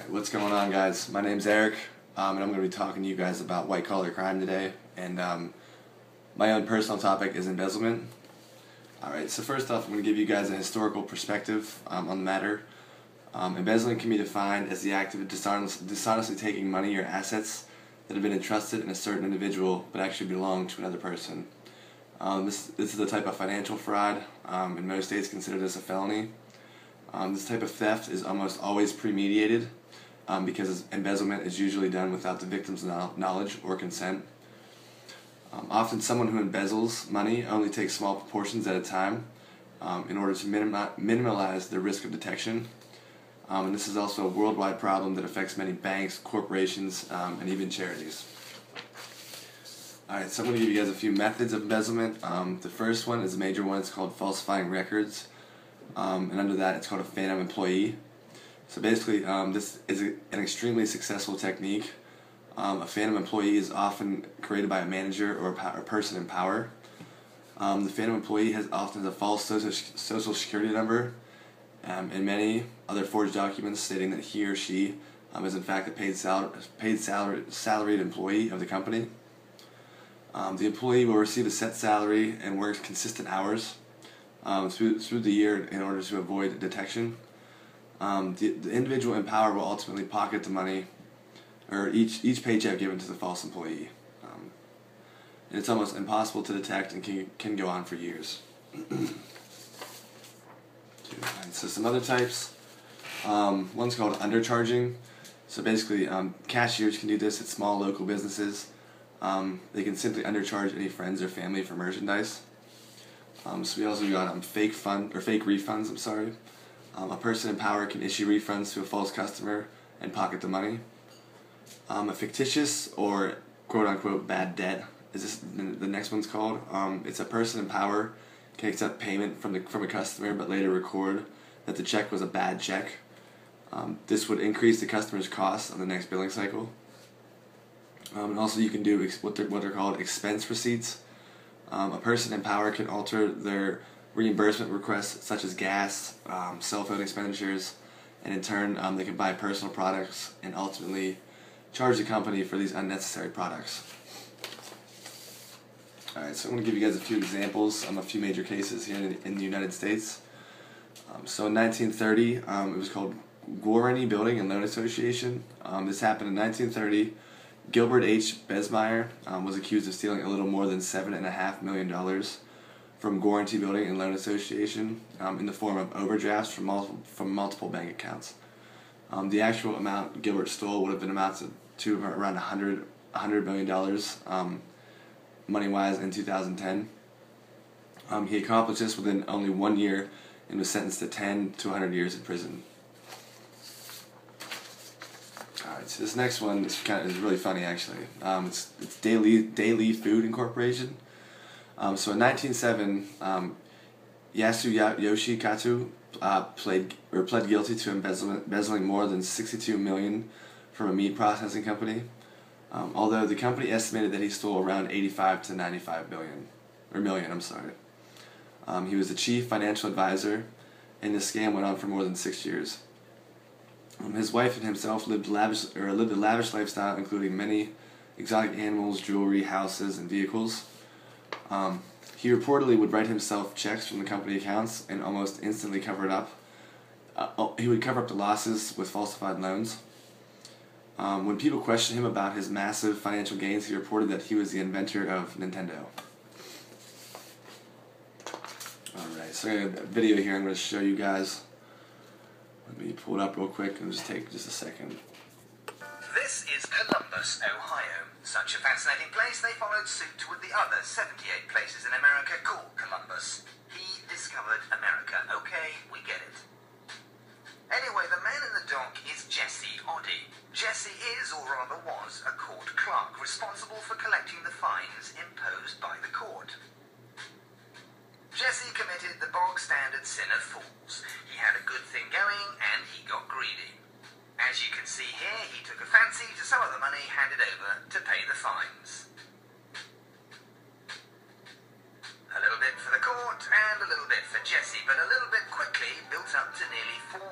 Alright, what's going on, guys? My name's Eric, and I'm going to be talking to you guys about white-collar crime today, and my own personal topic is embezzlement. Alright, so first off, I'm going to give you guys a historical perspective on the matter. Embezzling can be defined as the act of dishonestly taking money or assets that have been entrusted in a certain individual but actually belong to another person. This is the type of financial fraud. In most states considered this a felony. This type of theft is almost always premeditated because embezzlement is usually done without the victim's knowledge or consent. Often someone who embezzles money only takes small proportions at a time in order to minimize the risk of detection. And this is also a worldwide problem that affects many banks, corporations, and even charities. Alright, so I'm going to give you guys a few methods of embezzlement. The first one is a major one. It's called falsifying records. And under that, it's called a phantom employee. So basically, this is an extremely successful technique. A phantom employee is often created by a manager or a person in power. The phantom employee often has a false social security number and many other forged documents stating that he or she is in fact a paid salaried employee of the company. The employee will receive a set salary and work consistent hours through the year in order to avoid detection. The individual in power will ultimately pocket the money, or each paycheck given to the false employee. And it's almost impossible to detect and can go on for years. So some other types. One's called undercharging. So basically, cashiers can do this at small local businesses. They can simply undercharge any friends or family for merchandise. So we also got fake refunds. I'm sorry. A person in power can issue refunds to a false customer and pocket the money. A fictitious or quote-unquote bad debt is the next one's called. It's a person in power can accept payment from a customer but later record that the check was a bad check. This would increase the customer's costs on the next billing cycle. And also you can do what they're called expense receipts. A person in power can alter their reimbursement requests such as gas, cell phone expenditures, and in turn they can buy personal products and ultimately charge the company for these unnecessary products. Alright, so I'm going to give you guys a few examples of a few major cases here in the United States. So in 1930, it was called Guarany Building and Loan Association. This happened in 1930. Gilbert H. Besmeyer was accused of stealing a little more than $7.5 million from Guarany Building and Loan Association in the form of overdrafts from multiple bank accounts. The actual amount Gilbert stole would have been amounted to around $100 million money-wise in 2010. He accomplished this within only 1 year and was sentenced to 10 to 100 years in prison. Alright, so this next one is really funny actually. It's Daily Food Incorporation. So in 1907, Yasuyoshi Kato pled guilty to embezzling more than $62 million from a meat processing company. Although the company estimated that he stole around 85 to 95 million. I'm sorry. He was the chief financial advisor, and this scam went on for more than 6 years. His wife and himself lived a lavish lifestyle, including many exotic animals, jewelry, houses, and vehicles. He reportedly would write himself checks from the company accounts and almost instantly cover it up. He would cover up the losses with falsified loans. When people questioned him about his massive financial gains, he reported that he was the inventor of Nintendo. Alright, so I got a video here I'm going to show you guys. Let me pull it up real quick and just take just a second. This is Columbus, Ohio. Such a fascinating place, they followed suit with the other 78 places in America called Columbus. He discovered America. Okay, we get it. Anyway, the man in the dock is Jesse Oddy. Jesse is, or rather was, a court clerk responsible for collecting the fines imposed by the court. Jesse committed the bog-standard sin of fools. He had a good thing going, and he got greedy. As you can see here, he took a fancy to some of the money handed over to pay the fines. A little bit for the court, and a little bit for Jesse, but a little bit quickly built up to nearly $450,000.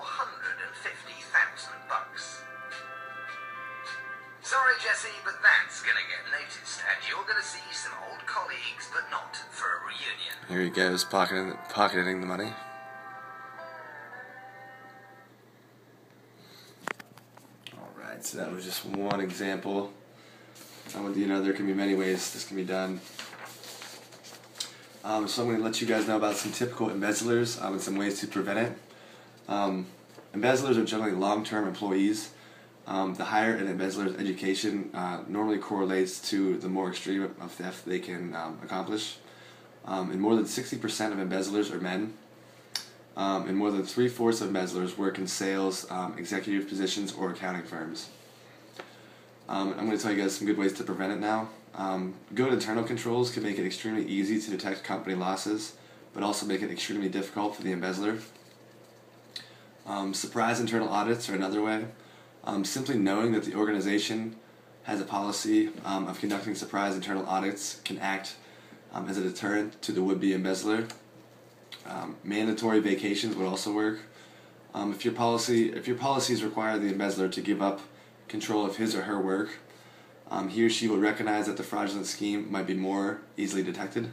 Jesse, but that's gonna get noticed, and you're gonna see some old colleagues, but not for a reunion. Here he goes, pocketing the money. Alright, so that was just one example. There can be many ways this can be done. So I'm going to let you guys know about some typical embezzlers and some ways to prevent it. Embezzlers are generally long-term employees. The higher an embezzler's education normally correlates to the more extreme of theft they can accomplish. And more than 60% of embezzlers are men. And more than 3/4 of embezzlers work in sales, executive positions, or accounting firms. I'm going to tell you guys some good ways to prevent it now. Good internal controls can make it extremely easy to detect company losses, but also make it extremely difficult for the embezzler. Surprise internal audits are another way. Simply knowing that the organization has a policy of conducting surprise internal audits can act as a deterrent to the would-be embezzler. Mandatory vacations would also work. If your policies require the embezzler to give up control of his or her work, he or she will recognize that the fraudulent scheme might be more easily detected.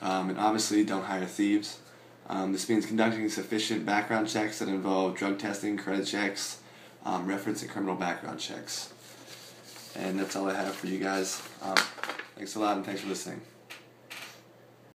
And obviously, don't hire thieves. This means conducting sufficient background checks that involve drug testing, credit checks, reference and criminal background checks. And that's all I have for you guys. Thanks a lot, and thanks for listening.